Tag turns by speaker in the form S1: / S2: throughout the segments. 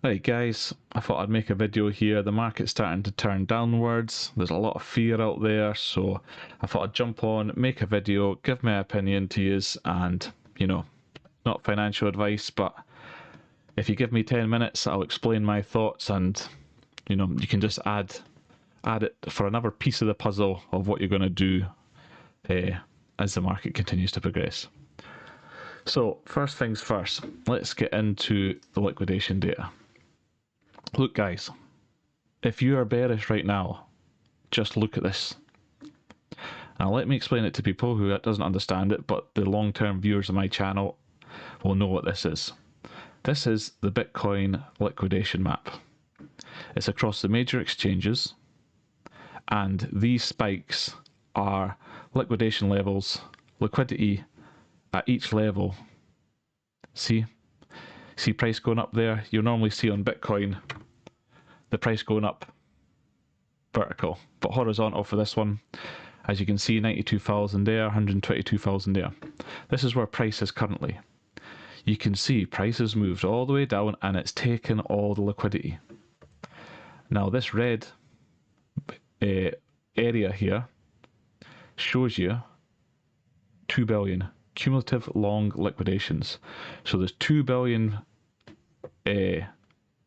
S1: Right guys, I thought I'd make a video here. The market's starting to turn downwards. There's a lot of fear out there, so I thought I'd jump on, make a video, give my opinion to yous, and, not financial advice, but if you give me 10 minutes, I'll explain my thoughts and, you can just add it for another piece of the puzzle of what you're going to do as the market continues to progress. So, first things first, let's get into the liquidation data. Look guys, if you are bearish right now, just look at this. Now let me explain it to people who doesn't understand it, but the long-term viewers of my channel will know what this is. This is the Bitcoin liquidation map. It's across the major exchanges, and these spikes are liquidation levels, liquidity at each level. See price going up there? You'll normally see on Bitcoin the price going up vertical, but horizontal for this one. As you can see, 92,000 there, 122,000 there. This is where price is currently. You can see price has moved all the way down and it's taken all the liquidity. Now this red area here shows you 2 billion cumulative long liquidations. So there's $2 billion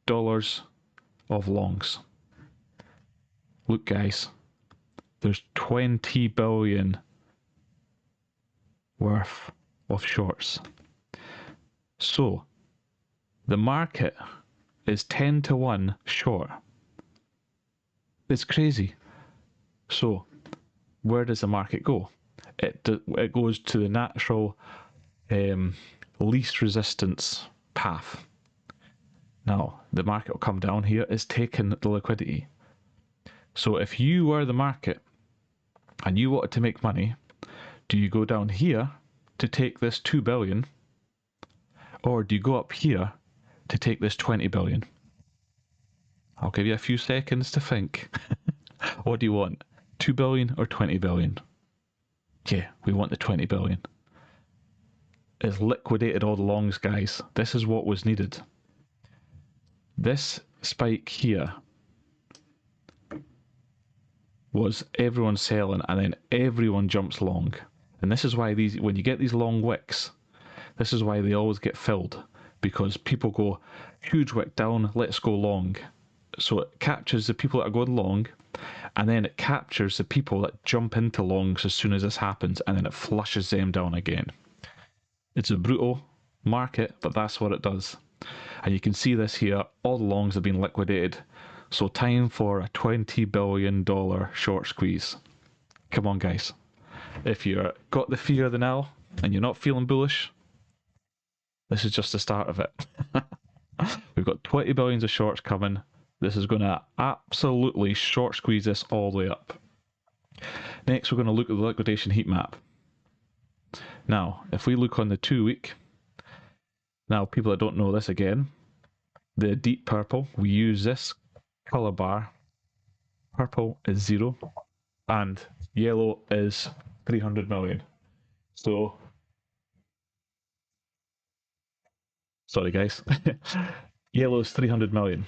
S1: dollars of longs. Look guys, there's 20 billion worth of shorts. So the market is 10 to 1 short. It's crazy. So where does the market go? It goes to the natural least resistance path. Now the market will come down here. It's taken the liquidity. So if you were the market and you wanted to make money, do you go down here to take this 2 billion, or do you go up here to take this 20 billion? I'll give you a few seconds to think. What do you want? 2 billion or 20 billion? Yeah, we want the 20 billion. It's liquidated all the longs, guys. This is what was needed. This spike here was everyone selling and then everyone jumps long. And this is why when you get these long wicks, this is why they always get filled, because people go huge wick down, let's go long. So it captures the people that are going long, and then it captures the people that jump into longs as soon as this happens, and then it flushes them down again. It's a brutal market, but that's what it does. And you can see this here, all the longs have been liquidated. So time for a $20 billion short squeeze. Come on guys. If you've got the fear of the now and you're not feeling bullish, this is just the start of it. We've got 20 billions of shorts coming. This is going to absolutely short squeeze this all the way up. Next we're going to look at the liquidation heat map. Now, if we look on the 2 week, now people that don't know this again, the deep purple, we use this color bar. Purple is 0 and yellow is 300 million. So, sorry guys, yellow is 300 million.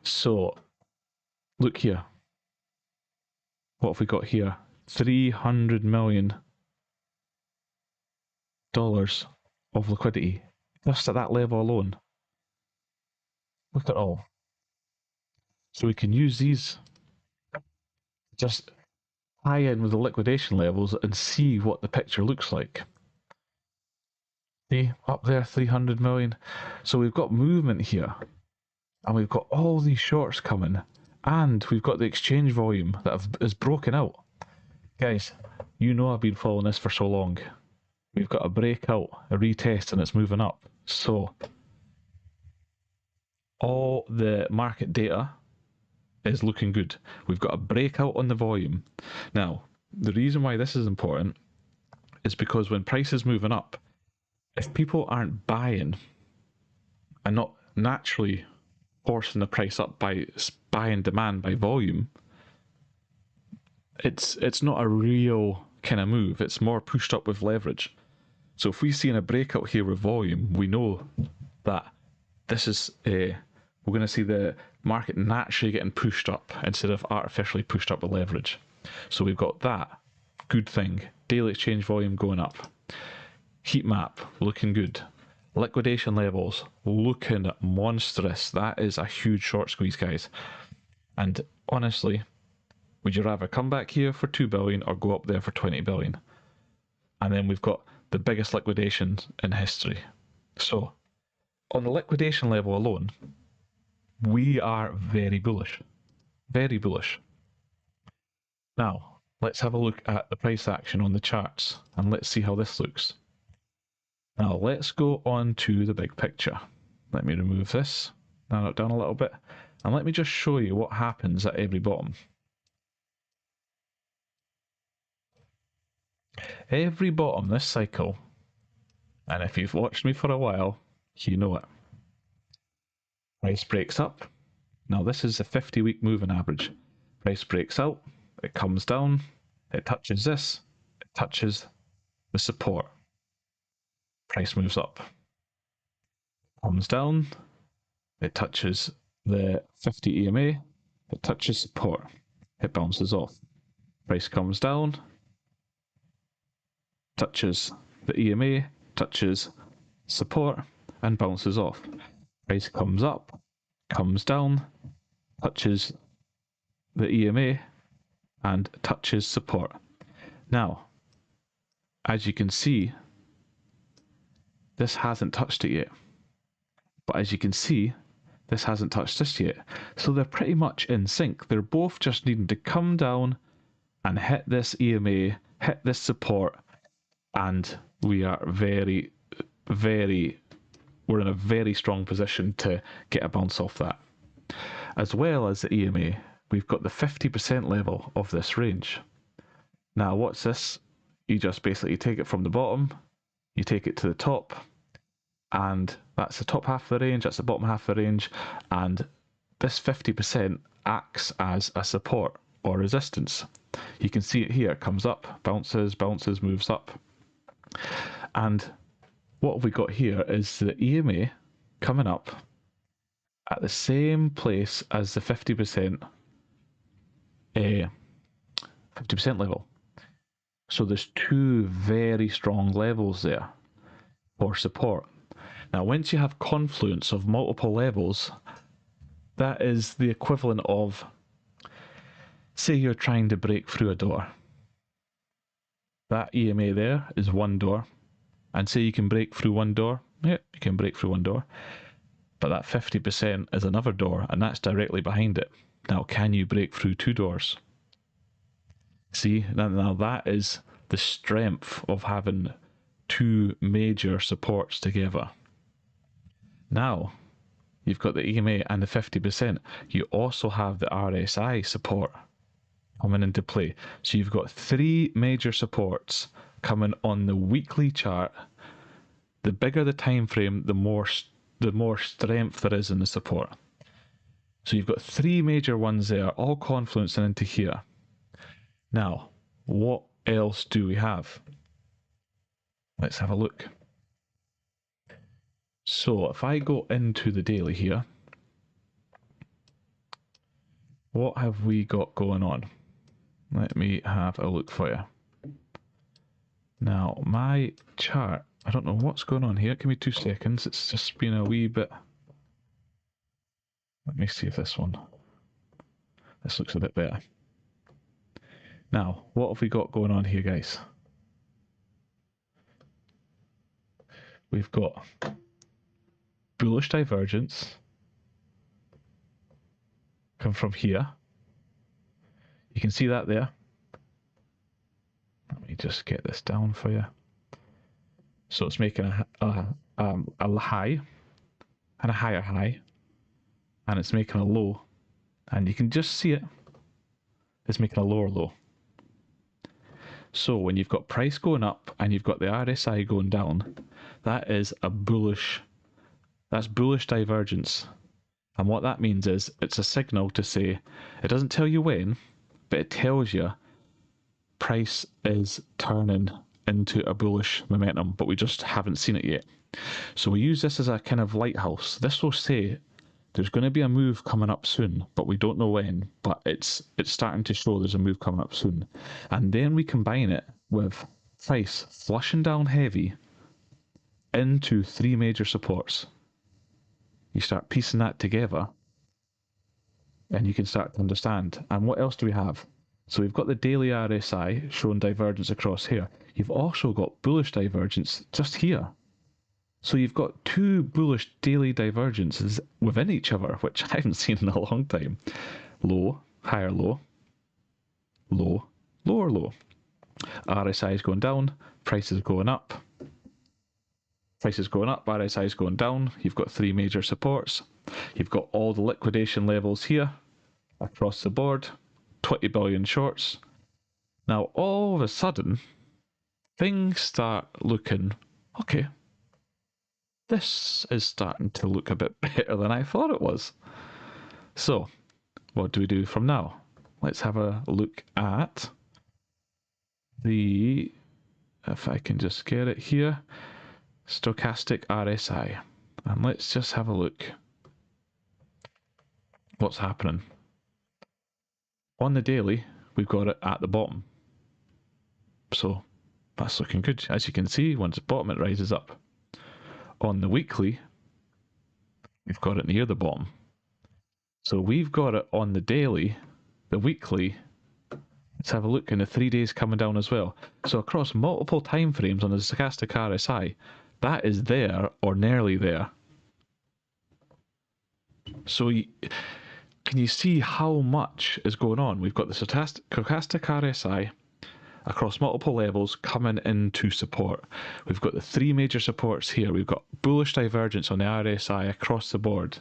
S1: So, look here. What have we got here? $300 million of liquidity. Just at that level alone. Look at all. So we can use these, just tie in with the liquidation levels and see what the picture looks like. See, up there, 300 million. So we've got movement here, and we've got all these shorts coming, and we've got the exchange volume that is broken out. Guys, you know I've been following this for so long. We've got a breakout, a retest, and it's moving up. So all the market data is looking good. We've got a breakout on the volume. Now, the reason why this is important is because when price is moving up, if people aren't buying and not naturally forcing the price up by buying demand by volume, it's not a real kind of move. It's more pushed up with leverage. So if we see in a breakout here with volume, we know that this is we're going to see the market naturally getting pushed up instead of artificially pushed up with leverage. So we've got that good thing. Daily exchange volume going up. Heat map looking good. Liquidation levels looking monstrous. That is a huge short squeeze, guys. And honestly, would you rather come back here for 2 billion or go up there for 20 billion? And then we've got the biggest liquidations in history. So on the liquidation level alone, we are very bullish. Very bullish. Now, let's have a look at the price action on the charts and let's see how this looks. Now, let's go on to the big picture. Let me remove this, narrow it down a little bit, and let me just show you what happens at every bottom. Every bottom this cycle, and if you've watched me for a while, you know it. Price breaks up. Now, this is a 50-week moving average. Price breaks out, it comes down, it touches this, it touches the support. Price moves up. Comes down, it touches the 50 EMA, it touches support, it bounces off. Price comes down, touches the EMA, touches support, and bounces off. Price comes up, comes down, touches the EMA, and touches support. Now, as you can see, this hasn't touched it yet. But as you can see, this hasn't touched this yet. So they're pretty much in sync. They're both just needing to come down and hit this EMA, hit this support, and we are we're in a very strong position to get a bounce off that. As well as the EMA, we've got the 50% level of this range. Now, what's this? You just basically take it from the bottom, you take it to the top, and that's the top half of the range, that's the bottom half of the range, and this 50% acts as a support or resistance. You can see it here, it comes up, bounces, bounces, moves up. And what have we got here is the EMA coming up at the same place as the 50% level. So there's two very strong levels there for support. Now, once you have confluence of multiple levels, that is the equivalent of, say you're trying to break through a door. That EMA there is one door, and say you can break through one door. Yeah, you can break through one door, but that 50% is another door, and that's directly behind it. Now, can you break through two doors? See, now that is the strength of having two major supports together. Now, you've got the EMA and the 50%. You also have the RSI support coming into play. So you've got three major supports coming on the weekly chart. The bigger the time frame, the more strength there is in the support. So you've got three major ones there, all confluencing into here. Now, what else do we have? Let's have a look. So if I go into the daily here, what have we got going on? Let me have a look for you. Now, my chart, I don't know what's going on here. Give me 2 seconds. It's just been a wee bit. Let me see if this looks a bit better. Now, what have we got going on here, guys? We've got bullish divergence come from here. You can see that there. Let me just get this down for you. So it's making a high and a higher high, and it's making a low, and you can just see it. It's making a lower low. So when you've got price going up and you've got the RSI going down, that is bullish divergence. And what that means is it's a signal to say, it doesn't tell you when, but it tells you price is turning into a bullish momentum, but we just haven't seen it yet. So we use this as a kind of lighthouse. This will say there's going to be a move coming up soon, but we don't know when. But it's starting to show there's a move coming up soon. And then we combine it with price flushing down heavy into 3 major supports. You start piecing that together and you can start to understand. And what else do we have? So we've got the daily RSI showing divergence across here. You've also got bullish divergence just here. So you've got 2 bullish daily divergences within each other, which I haven't seen in a long time. Low, higher low, low, lower low. RSI is going down, price is going up. Price is going up, RSI is going down. You've got 3 major supports. You've got all the liquidation levels here across the board. 20 billion shorts. Now all of a sudden, things start looking okay. This is starting to look a bit better than I thought it was. So, what do we do from now? Let's have a look at the, if I can just get it here, stochastic RSI. And let's just have a look. What's happening? On the daily, we've got it at the bottom. So, that's looking good. As you can see, once it's bottom, it rises up. On the weekly, we've got it near the bottom. So we've got it on the daily, the weekly. Let's have a look, and the 3 days coming down as well. So across multiple time frames on the stochastic RSI, that is there or nearly there. So can you see how much is going on? We've got the stochastic RSI across multiple levels coming into support. We've got the 3 major supports here. We've got bullish divergence on the RSI across the board.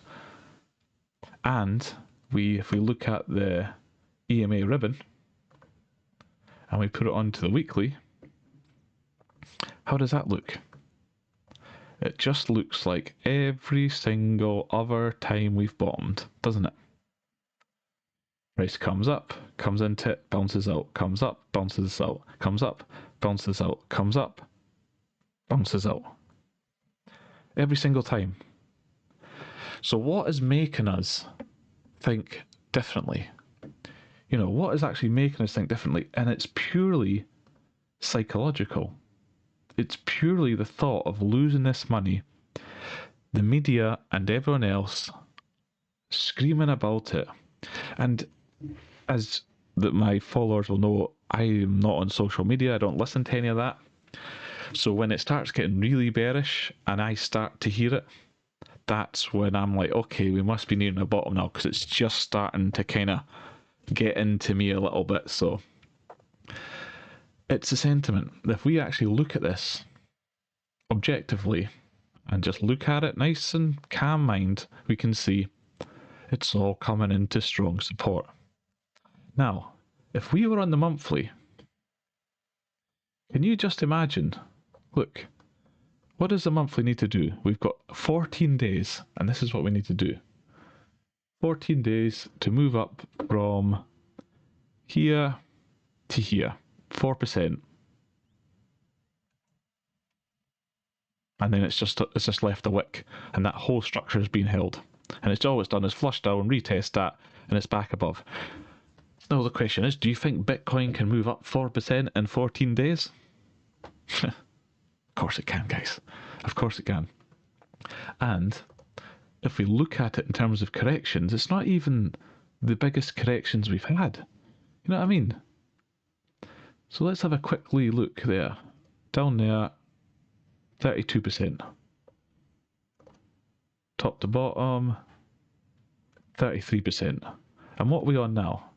S1: And if we look at the EMA ribbon and we put it onto the weekly, how does that look? It just looks like every single other time we've bottomed, doesn't it? Price comes up, comes into it, bounces out, comes up, bounces out, comes up, bounces out, comes up, bounces out. Every single time. So what is making us think differently? You know, what is actually making us think differently? And it's purely psychological. It's purely the thought of losing this money. The media and everyone else screaming about it. And as my followers will know, I am not on social media. I don't listen to any of that. So when it starts getting really bearish and I start to hear it, that's when I'm like, okay, we must be nearing the bottom now, because it's just starting to kind of get into me a little bit. So it's a sentiment. If we actually look at this objectively and just look at it nice and calm mind, we can see it's all coming into strong support. Now, if we were on the monthly, can you just imagine? Look, what does the monthly need to do? We've got 14 days, and this is what we need to do. 14 days to move up from here to here, 4%. And then it's just left a wick, and that whole structure has been held. And it's all it's done is flush down, retest that, and it's back above. Now the question is, do you think Bitcoin can move up 4% in 14 days? Of course it can, guys. Of course it can. And if we look at it in terms of corrections, it's not even the biggest corrections we've had. You know what I mean? So let's have a quickly look there. Down there, 32%. Top to bottom, 33%. And what are we on now?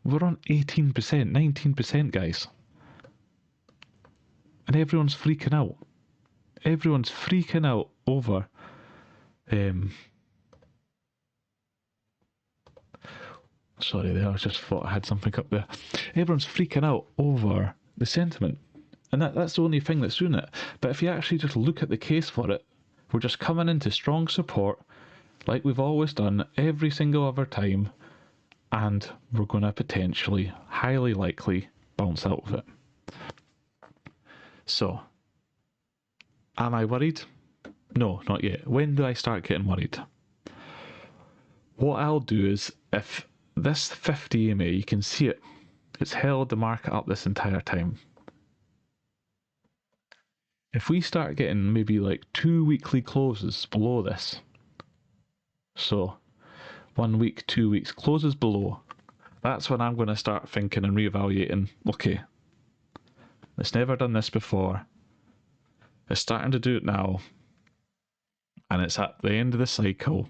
S1: We're on 18%, 19%, guys. And everyone's freaking out. Everyone's freaking out over sorry there, I just thought I had something up there. Everyone's freaking out over the sentiment. And that's the only thing that's doing it. But if you actually just look at the case for it, we're just coming into strong support like we've always done every single other time. and we're going to potentially, highly likely, bounce out of it. So, am I worried? No, not yet. When do I start getting worried? What I'll do is, if this 50 EMA, you can see it, it's held the market up this entire time. If we start getting maybe like 2 weekly closes below this, so 1 week, 2 weeks, closes below, that's when I'm going to start thinking and reevaluating, okay, it's never done this before, it's starting to do it now, and it's at the end of the cycle,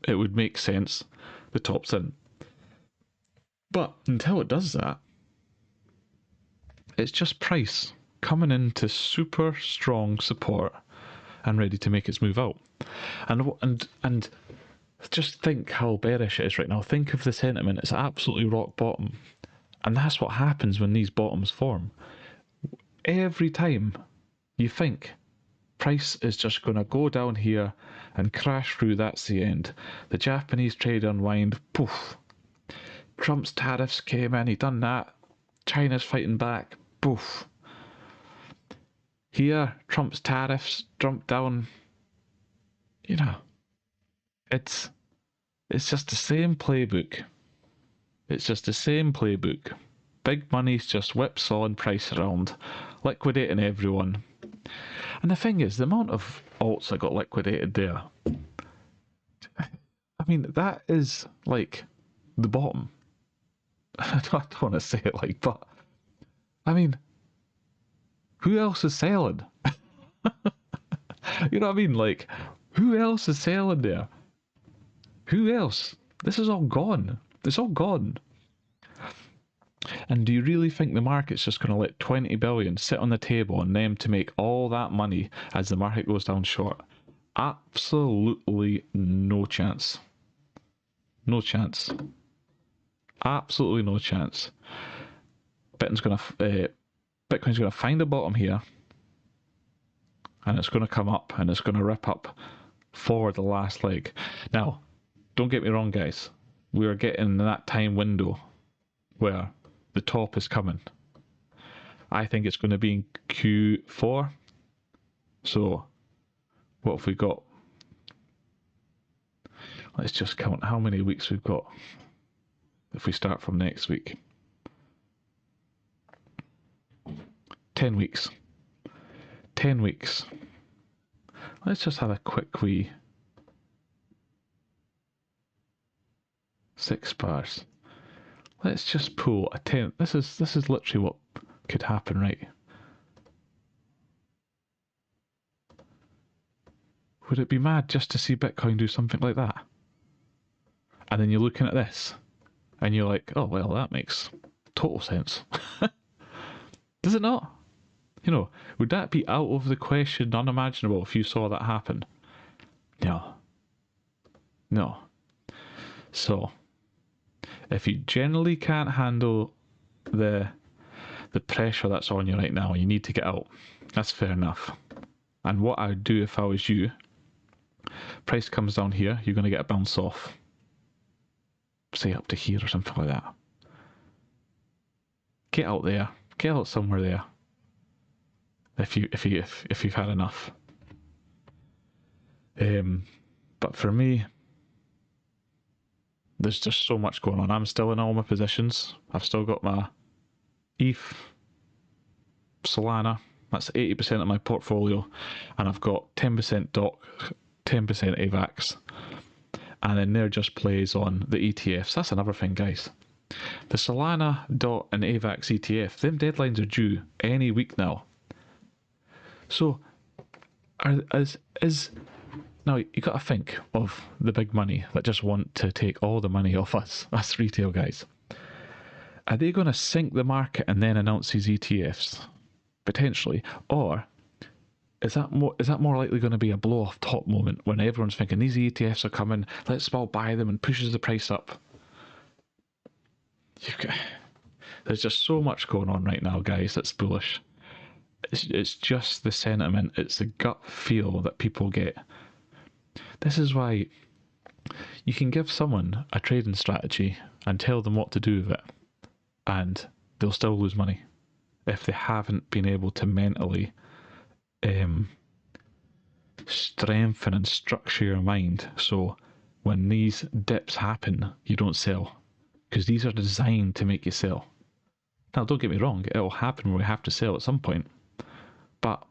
S1: it would make sense the top's in. But until it does that, it's just price coming into super strong support and ready to make its move out. And just think how bearish it is right now. Think of the sentiment. It's absolutely rock bottom. And that's what happens when these bottoms form. Every time you think price is just going to go down here and crash through, that's the end. The Japanese trade unwind, poof. Trump's tariffs came in, he done that. China's fighting back, poof. Here, Trump's tariffs jumped down. You know, it's just the same playbook. It's just the same playbook. Big money's just whipsawing price around, liquidating everyone. And the thing is, the amount of alts that got liquidated there, I mean, that is like the bottom. I don't want to say it like, but I mean, who else is selling? You know what I mean? Like, who else is selling there? Who else? This is all gone. It's all gone. And do you really think the market's just going to let 20 billion sit on the table and them to make all that money as the market goes down short? Absolutely no chance. No chance. Absolutely no chance. Bitcoin's going to find a bottom here, and it's going to come up, and it's going to rip up for the last leg. Now, don't get me wrong, guys. We are getting that time window where the top is coming. I think it's going to be in Q4. So, what have we got? Let's just count how many weeks we've got if we start from next week. 10 weeks. 10 weeks. Let's just have a quick wee 6 bars. Let's just pull a 10. This is literally what could happen, right? Would it be mad just to see Bitcoin do something like that? And then you're looking at this, and you're like, oh, well, that makes total sense. Does it not? You know, would that be out of the question, unimaginable if you saw that happen? No. No. So, if you generally can't handle the pressure that's on you right now, you need to get out. That's fair enough. And what I would do if I was you, price comes down here, you're going to get a bounce off. Say up to here or something like that. Get out there. Get out somewhere there. If you've had enough. But for me, there's just so much going on. I'm still in all my positions. I've still got my ETH, Solana. That's 80% of my portfolio, and I've got 10% DOC, 10% AVAX, and then there just plays on the ETFs. That's another thing, guys. The Solana, DOT, and AVAX ETF, them deadlines are due any week now. So, now you got to think of the big money that just want to take all the money off us retail guys. Are they going to sink the market and then announce these ETFs? Potentially. Or is that more likely going to be a blow off top moment when everyone's thinking these ETFs are coming, let's all buy them, and pushes the price up? There's just so much going on right now, guys, that's bullish. It's just the sentiment, it's the gut feel that people get. This is why You can give someone a trading strategy and tell them what to do with it, and they'll still lose money if they haven't been able to mentally strengthen and structure your mind so when these dips happen, you don't sell. Because these are designed to make you sell. Now, don't get me wrong, it'll happen where we have to sell at some point. But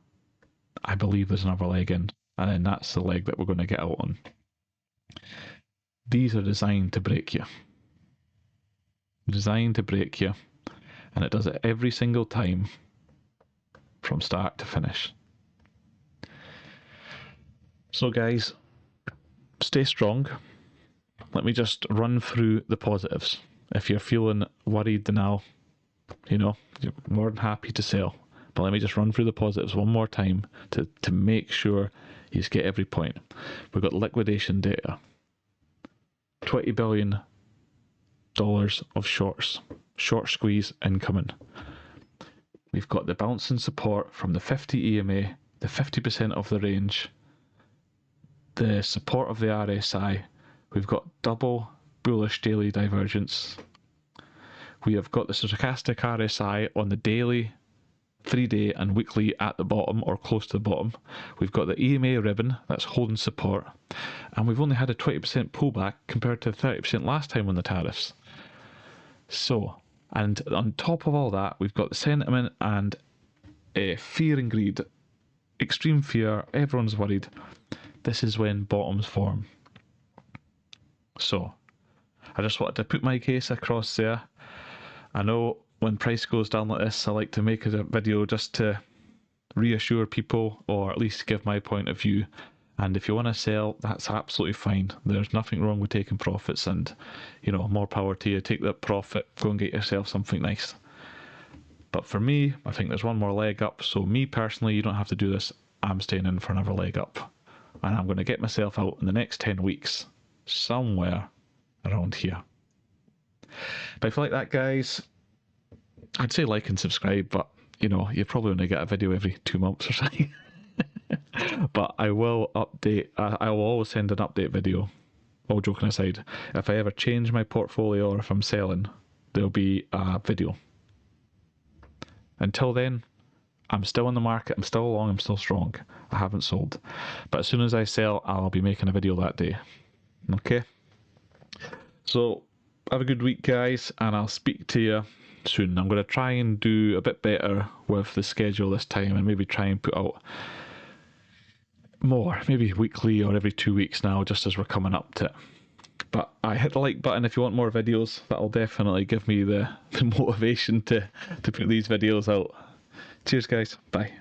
S1: I believe there's another leg in, and then that's the leg that we're going to get out on. These are designed to break you. Designed to break you. And it does it every single time from start to finish. So guys, stay strong. Let me just run through the positives. If you're feeling worried now, you're more than happy to sell. But let me just run through the positives one more time to make sure you get every point. We've got liquidation data. $20 billion of shorts. Short squeeze incoming. We've got the bouncing support from the 50 EMA, the 50% of the range, the support of the RSI. We've got double bullish daily divergence. We have got the stochastic RSI on the daily, 3-day and weekly at the bottom or close to the bottom. We've got the EMA ribbon that's holding support, and we've only had a 20% pullback compared to 30% last time on the tariffs. So, and on top of all that, we've got the sentiment and fear and greed. Extreme fear, everyone's worried. This is when bottoms form. So, I just wanted to put my case across there. I know when price goes down like this, I like to make a video just to reassure people or at least give my point of view. And if you want to sell, that's absolutely fine. There's nothing wrong with taking profits, and more power to you. Take that profit, go and get yourself something nice. But for me, I think there's one more leg up. So me personally, you don't have to do this. I'm staying in for another leg up. And I'm going to get myself out in the next 10 weeks. Somewhere around here. But if you like that, guys, I'd say like and subscribe, but you probably only get a video every 2 months or something. But I will update. I will always send an update video. All joking aside, if I ever change my portfolio or if I'm selling, there'll be a video. Until then, I'm still in the market. I'm still long. I'm still strong. I haven't sold. But as soon as I sell, I'll be making a video that day. Okay? So, have a good week, guys, and I'll speak to you soon. I'm going to try and do a bit better with the schedule this time and maybe try and put out more, maybe weekly or every 2 weeks now, just as we're coming up to it. But hit the like button if you want more videos. That'll definitely give me the motivation to put these videos out. Cheers, guys. Bye.